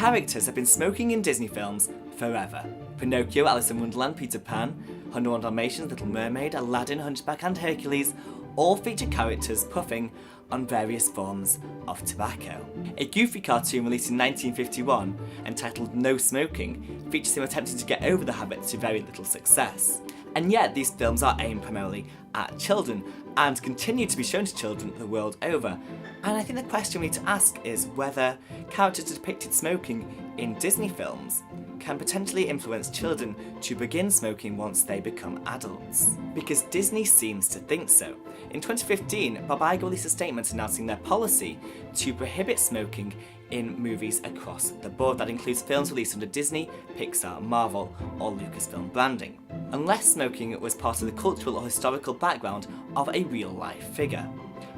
Characters have been smoking in Disney films forever. Pinocchio, Alice in Wonderland, Peter Pan, 101 Dalmatians, Little Mermaid, Aladdin, Hunchback and Hercules all feature characters puffing on various forms of tobacco. A Goofy cartoon released in 1951, entitled No Smoking, features him attempting to get over the habit to very little success. And yet these films are aimed primarily at children, and continue to be shown to children the world over. And I think the question we need to ask is whether characters depicted smoking in Disney films can potentially influence children to begin smoking once they become adults. Because Disney seems to think so. In 2015, Bob Iger released a statement announcing their policy to prohibit smoking in movies across the board. That includes films released under Disney, Pixar, Marvel, or Lucasfilm branding, unless smoking was part of the cultural or historical background of a real-life figure.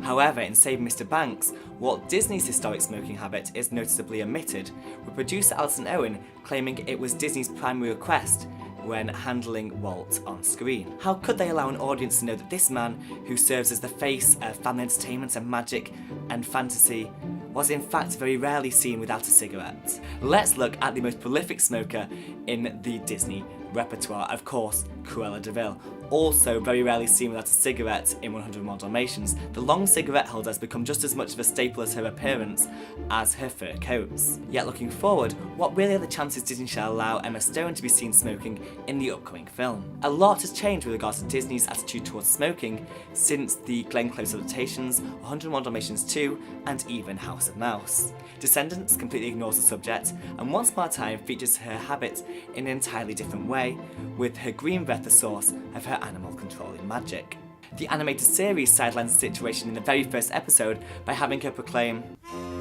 However, in Save Mr. Banks, Walt Disney's historic smoking habit is noticeably omitted, with producer Alison Owen claiming it was Disney's primary request when handling Walt on screen. How could they allow an audience to know that this man, who serves as the face of family entertainment and magic and fantasy, was in fact very rarely seen without a cigarette? Let's look at the most prolific smoker in the Disney repertoire, of course, Cruella de Vil. Also very rarely seen without a cigarette in 101 Dalmatians, the long cigarette holder has become just as much of a staple as her appearance as her fur coats. Yet looking forward, what really are the chances Disney shall allow Emma Stone to be seen smoking in the upcoming film? A lot has changed with regards to Disney's attitude towards smoking since the Glenn Close adaptations, 101 Dalmatians 2, and even House of Mouse. Descendants completely ignores the subject, and Once Upon a Time features her habit in an entirely different way, with her green breath the source of her animal controlling magic. The animated series sidelines the situation in the very first episode by having her proclaim,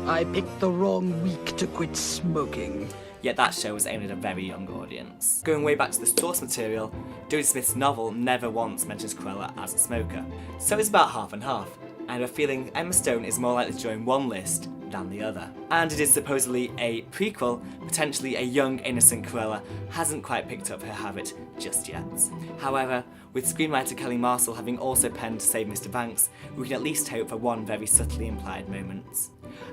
"I picked the wrong week to quit smoking." Yet that show was aimed at a very young audience. Going way back to the source material, Jodie Smith's novel never once mentions Cruella as a smoker. So it's about half and half, and I have a feeling Emma Stone is more likely to join one list than the other. And it is supposedly a prequel, potentially a young innocent Cruella hasn't quite picked up her habit just yet. However, with screenwriter Kelly Marcel having also penned Save Mr. Banks, we can at least hope for one very subtly implied moment.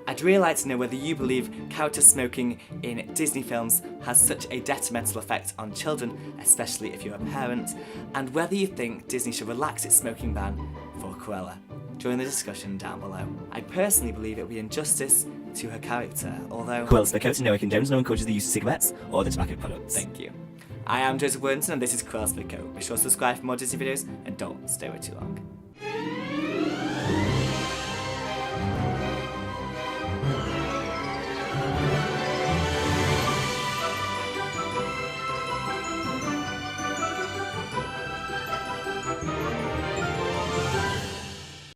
I'd really like to know whether you believe character smoking in Disney films has such a detrimental effect on children, especially if you're a parent, and whether you think Disney should relax its smoking ban for Cruella. Join the discussion down below. I personally believe it would be injustice to her character, although Cruella's Coat, no condones, no encourages the use of cigarettes or the tobacco products. Thank you. I am Joseph Worthington and this is Cruella's Coat. Be sure to subscribe for more Disney videos and don't stay away too long.